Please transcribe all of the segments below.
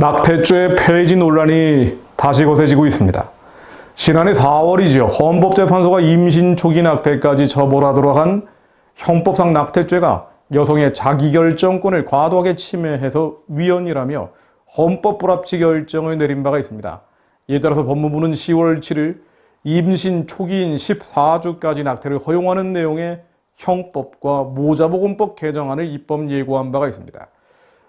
낙태죄 폐지 논란이 다시 거세지고 있습니다. 지난해 4월이죠. 헌법재판소가 임신 초기 낙태까지 처벌하도록 한 형법상 낙태죄가 여성의 자기결정권을 과도하게 침해해서 위헌이라며 헌법 불합치 결정을 내린 바가 있습니다. 이에 따라서 법무부는 10월 7일 임신 초기인 14주까지 낙태를 허용하는 내용의 형법과 모자보건법 개정안을 입법 예고한 바가 있습니다.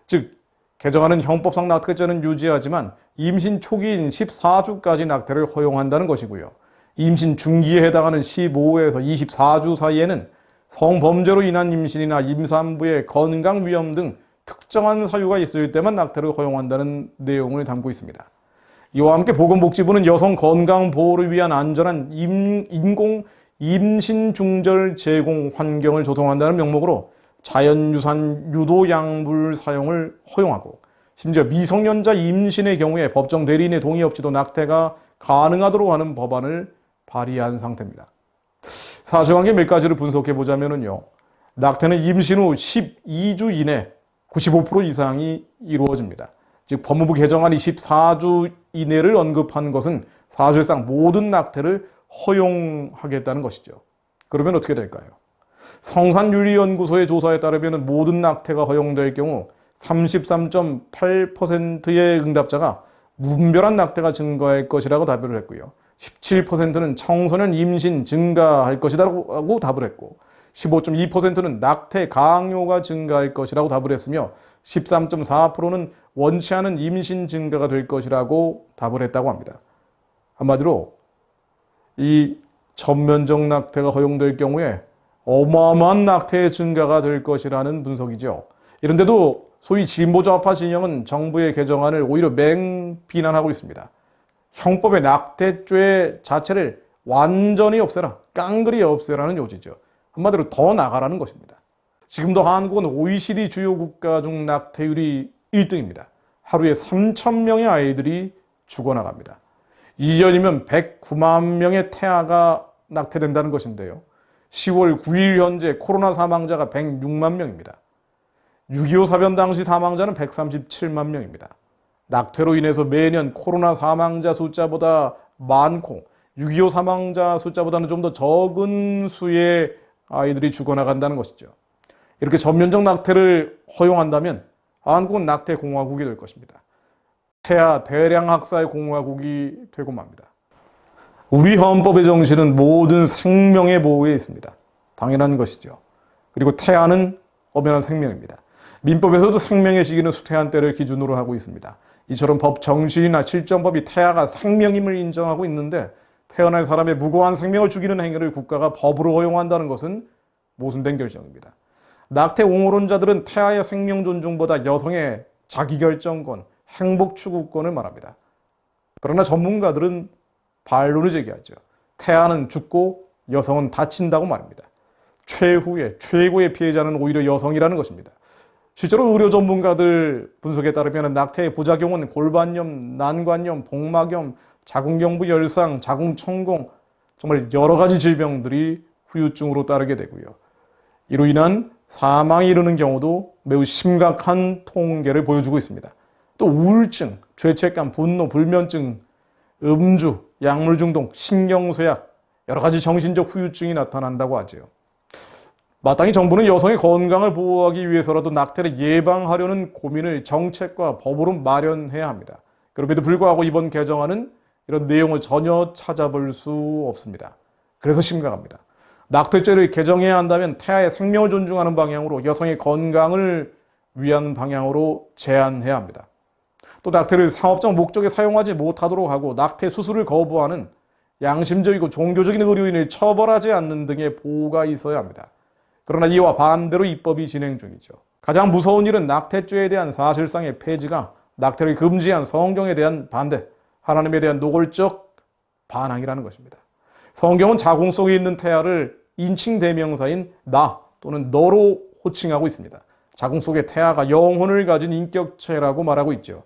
즉, 개정안은 형법상 낙태죄는 유지하지만 임신 초기인 14주까지 낙태를 허용한다는 것이고요. 임신 중기에 해당하는 15에서 24주 사이에는 성범죄로 인한 임신이나 임산부의 건강 위험 등 특정한 사유가 있을 때만 낙태를 허용한다는 내용을 담고 있습니다. 이와 함께 보건복지부는 여성 건강 보호를 위한 안전한 인공 임신 중절 제공 환경을 조성한다는 명목으로 자연유산 유도 약물 사용을 허용하고 심지어 미성년자 임신의 경우에 법정 대리인의 동의 없이도 낙태가 가능하도록 하는 법안을 발의한 상태입니다. 사실관계 몇 가지를 분석해 보자면요. 낙태는 임신 후 12주 이내 95% 이상이 이루어집니다. 즉 법무부 개정안이 14주 이내를 언급한 것은 사실상 모든 낙태를 허용하겠다는 것이죠. 그러면 어떻게 될까요? 성산윤리연구소의 조사에 따르면 모든 낙태가 허용될 경우 33.8%의 응답자가 무분별한 낙태가 증가할 것이라고 답을 했고요. 17%는 청소년 임신 증가할 것이라고 답을 했고 15.2%는 낙태 강요가 증가할 것이라고 답을 했으며 13.4%는 원치 않은 임신 증가가 될 것이라고 답을 했다고 합니다. 한마디로 이 전면적 낙태가 허용될 경우에 어마어마한 낙태의 증가가 될 것이라는 분석이죠. 이런데도 소위 진보좌파 진영은 정부의 개정안을 오히려 맹비난하고 있습니다. 형법의 낙태죄 자체를 완전히 없애라, 깡그리 없애라는 요지죠. 한마디로 더 나가라는 것입니다. 지금도 한국은 OECD 주요 국가 중 낙태율이 1등입니다. 하루에 3,000명의 아이들이 죽어나갑니다. 2년이면 109만 명의 태아가 낙태된다는 것인데요. 10월 9일 현재 코로나 사망자가 106만 명입니다. 6.25 사변 당시 사망자는 137만 명입니다. 낙태로 인해서 매년 코로나 사망자 숫자보다 많고 6.25 사망자 숫자보다는 좀 더 적은 수의 아이들이 죽어나간다는 것이죠. 이렇게 전면적 낙태를 허용한다면 한국은 낙태 공화국이 될 것입니다. 태아 대량 학살 공화국이 되고 맙니다. 우리 헌법의 정신은 모든 생명의 보호에 있습니다. 당연한 것이죠. 그리고 태아는 엄연한 생명입니다. 민법에서도 생명의 시기는 수태한 때를 기준으로 하고 있습니다. 이처럼 법 정신이나 실정법이 태아가 생명임을 인정하고 있는데 태어날 사람의 무고한 생명을 죽이는 행위를 국가가 법으로 허용한다는 것은 모순된 결정입니다. 낙태 옹호론자들은 태아의 생명 존중보다 여성의 자기결정권, 행복 추구권을 말합니다. 그러나 전문가들은 반론을 제기하죠. 태아는 죽고 여성은 다친다고 말합니다. 최고의 피해자는 오히려 여성이라는 것입니다. 실제로 의료 전문가들 분석에 따르면 낙태의 부작용은 골반염, 난관염, 복막염, 자궁경부 열상, 자궁천공 정말 여러 가지 질병들이 후유증으로 따르게 되고요. 이로 인한 사망에 이르는 경우도 매우 심각한 통계를 보여주고 있습니다. 또 우울증, 죄책감, 분노, 불면증, 음주, 약물 중독, 신경쇠약, 여러 가지 정신적 후유증이 나타난다고 하죠. 마땅히 정부는 여성의 건강을 보호하기 위해서라도 낙태를 예방하려는 고민을 정책과 법으로 마련해야 합니다. 그럼에도 불구하고 이번 개정안은 이런 내용을 전혀 찾아볼 수 없습니다. 그래서 심각합니다. 낙태죄를 개정해야 한다면 태아의 생명을 존중하는 방향으로 여성의 건강을 위한 방향으로 제한해야 합니다. 또 낙태를 상업적 목적에 사용하지 못하도록 하고 낙태 수술을 거부하는 양심적이고 종교적인 의료인을 처벌하지 않는 등의 보호가 있어야 합니다. 그러나 이와 반대로 입법이 진행 중이죠. 가장 무서운 일은 낙태죄에 대한 사실상의 폐지가 낙태를 금지한 성경에 대한 반대, 하나님에 대한 노골적 반항이라는 것입니다. 성경은 자궁 속에 있는 태아를 인칭 대명사인 나 또는 너로 호칭하고 있습니다. 자궁 속의 태아가 영혼을 가진 인격체라고 말하고 있죠.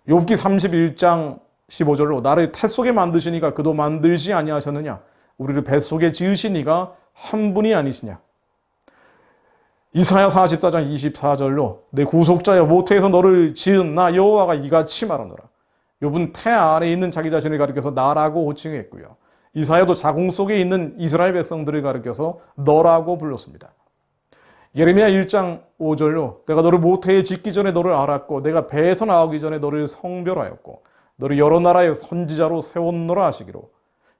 욥기 31장 15절로 나를 태 속에 만드시니가 그도 만들지 아니하셨느냐? 우리를 뱃속에 지으시니가 한 분이 아니시냐? 이사야 44장 24절로 내 구속자여 모태에서 너를 지은 나 여호와가 이같이 말하노라. 욥은 태 안에 있는 자기 자신을 가리켜서 나라고 호칭했고요. 이사야도 자궁 속에 있는 이스라엘 백성들을 가리켜서 너라고 불렀습니다. 예레미야 1장 5절로 내가 너를 모태에 짓기 전에 너를 알았고 내가 배에서 나오기 전에 너를 성별하였고 너를 여러 나라의 선지자로 세웠노라 하시기로.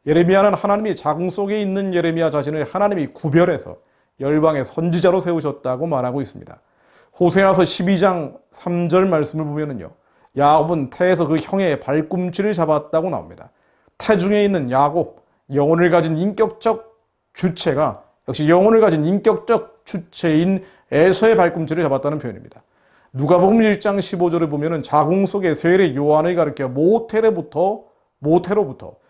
예레미야는 하나님이 자궁 속에 있는 예레미야 자신을 하나님이 구별해서 열방의 선지자로 세우셨다고 말하고 있습니다. 호세아서 12장 3절 말씀을 보면은요, 야곱은 태에서 그 형의 발꿈치를 잡았다고 나옵니다. 태 중에 있는 야곱, 영혼을 가진 인격적 주체가 역시 영혼을 가진 인격적 주체인 에서의 발꿈치를 잡았다는 표현입니다. 누가복음 1장 15절을 보면은 자궁 속의 세례 요한을 가리켜 모태로부터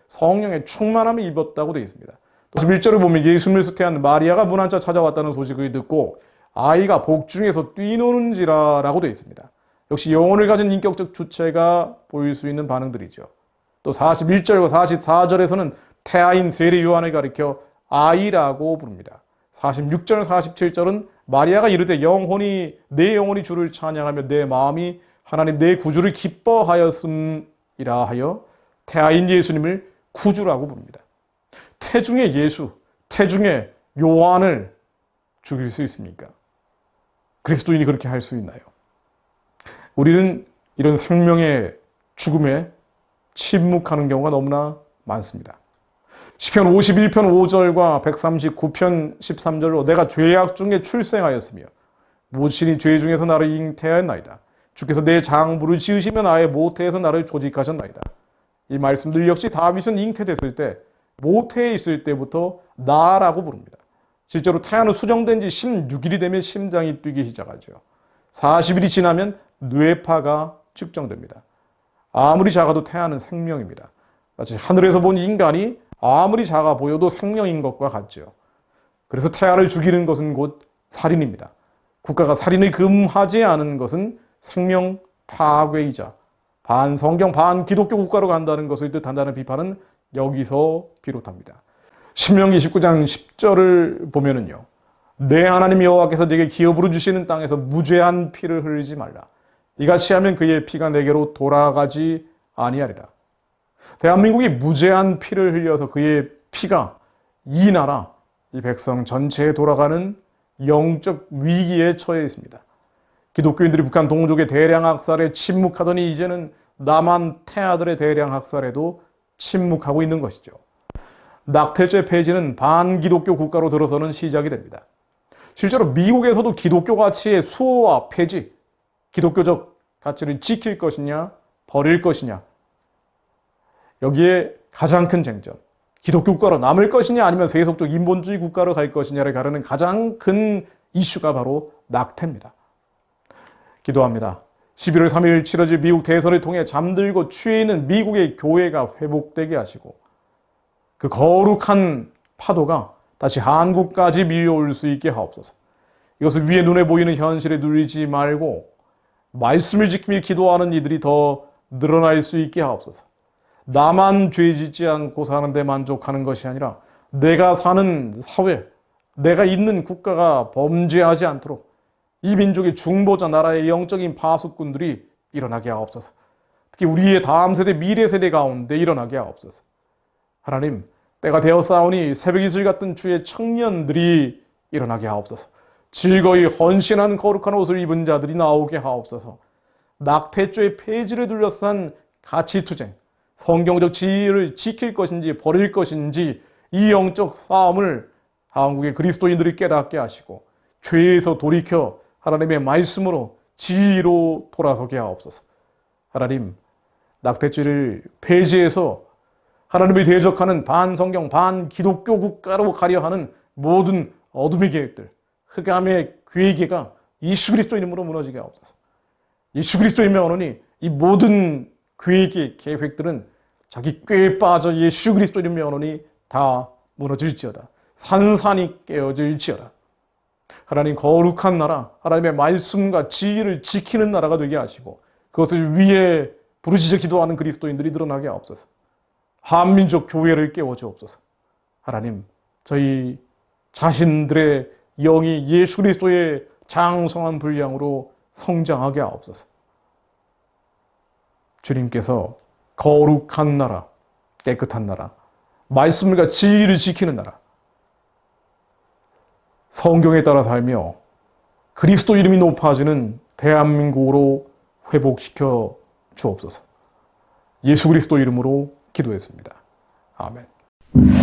성령의 충만함을 입었다고 되어 있습니다. 또 11절을 보면 예수님을 수태한 마리아가 문 안짜 찾아왔다는 소식을 듣고 아이가 복중에서 뛰노는지라라고 되어 있습니다. 역시 영혼을 가진 인격적 주체가 보일 수 있는 반응들이죠. 또 41절과 44절에서는 태아인 세례 요한을 가리켜 아이라고 부릅니다. 46절, 47절은 마리아가 이르되 내 영혼이 주를 찬양하며 내 마음이 하나님 내 구주를 기뻐하였음이라 하여 태아인 예수님을 구주라고 부릅니다. 태중의 예수, 태중의 요한을 죽일 수 있습니까? 그리스도인이 그렇게 할 수 있나요? 우리는 이런 생명의 죽음에 침묵하는 경우가 너무나 많습니다. 시편 51편 5절과 139편 13절로 내가 죄악 중에 출생하였으며 모친이 죄 중에서 나를 잉태하였나이다. 주께서 내 장부를 지으시며 나의 모태에서 나를 조직하셨나이다. 이 말씀들 역시 다윗은 잉태됐을 때 모태에 있을 때부터 나라고 부릅니다. 실제로 태아는 수정된 지 16일이 되면 심장이 뛰기 시작하죠. 40일이 지나면 뇌파가 측정됩니다. 아무리 작아도 태아는 생명입니다. 마치 하늘에서 본 인간이 아무리 작아 보여도 생명인 것과 같죠. 그래서 태아를 죽이는 것은 곧 살인입니다. 국가가 살인을 금하지 않은 것은 생명 파괴이자 반성경 반기독교 국가로 간다는 것을 뜻한다는 비판은 여기서 비롯합니다. 신명기 19장 10절을 보면은요, 내 하나님 여호와께서 네게 기업으로 주시는 땅에서 무죄한 피를 흘리지 말라. 이같이 하면 그의 피가 내게로 돌아가지 아니하리라. 대한민국이 무죄한 피를 흘려서 그의 피가 이 나라, 이 백성 전체에 돌아가는 영적 위기에 처해 있습니다. 기독교인들이 북한 동족의 대량 학살에 침묵하더니 이제는 남한 태아들의 대량 학살에도 침묵하고 있는 것이죠. 낙태죄 폐지는 반기독교 국가로 들어서는 시작이 됩니다. 실제로 미국에서도 기독교 가치의 수호와 폐지, 기독교적 가치를 지킬 것이냐 버릴 것이냐, 여기에 가장 큰 쟁점, 기독교 국가로 남을 것이냐 아니면 세속적 인본주의 국가로 갈 것이냐를 가르는 가장 큰 이슈가 바로 낙태입니다. 기도합니다. 11월 3일 치러질 미국 대선을 통해 잠들고 취해 있는 미국의 교회가 회복되게 하시고 그 거룩한 파도가 다시 한국까지 밀려올 수 있게 하옵소서. 이것을 위에 눈에 보이는 현실에 눌리지 말고 말씀을 지키며 기도하는 이들이 더 늘어날 수 있게 하옵소서. 나만 죄 짓지 않고 사는 데 만족하는 것이 아니라 내가 사는 사회, 내가 있는 국가가 범죄하지 않도록 이 민족의 중보자 나라의 영적인 파수꾼들이 일어나게 하옵소서. 특히 우리의 다음 세대, 미래 세대 가운데 일어나게 하옵소서. 하나님, 때가 되었사오니 새벽 이슬 같은 주의 청년들이 일어나게 하옵소서. 즐거이 헌신한 거룩한 옷을 입은 자들이 나오게 하옵소서. 낙태죄의 폐지를 둘러싼 가치투쟁, 성경적 지위를 지킬 것인지 버릴 것인지 이 영적 싸움을 한국의 그리스도인들이 깨닫게 하시고 죄에서 돌이켜 하나님의 말씀으로 지위로 돌아서게 하옵소서. 하나님, 낙태죄를 폐지해서 하나님을 대적하는 반성경, 반기독교 국가로 가려 하는 모든 어둠의 계획들, 흑암의 괴계가 예수 그리스도 이름으로 무너지게 하옵소서. 예수 그리스도 이름의 언어니 이 모든 괴계 계획들은 자기 꾀에 빠져 예수 그리스도 이름의 언어니 다 무너질지어다. 산산이 깨어질지어다. 하나님 거룩한 나라, 하나님의 말씀과 지위를 지키는 나라가 되게 하시고 그것을 위해 부르짖어 기도하는 그리스도인들이 드러나게 하옵소서. 한민족 교회를 깨워주옵소서. 하나님, 저희 자신들의 영이 예수 그리스도의 장성한 분량으로 성장하게 하옵소서. 주님께서 거룩한 나라, 깨끗한 나라, 말씀과 진리를 지키는 나라, 성경에 따라 살며 그리스도 이름이 높아지는 대한민국으로 회복시켜 주옵소서. 예수 그리스도 이름으로 기도했습니다. 아멘.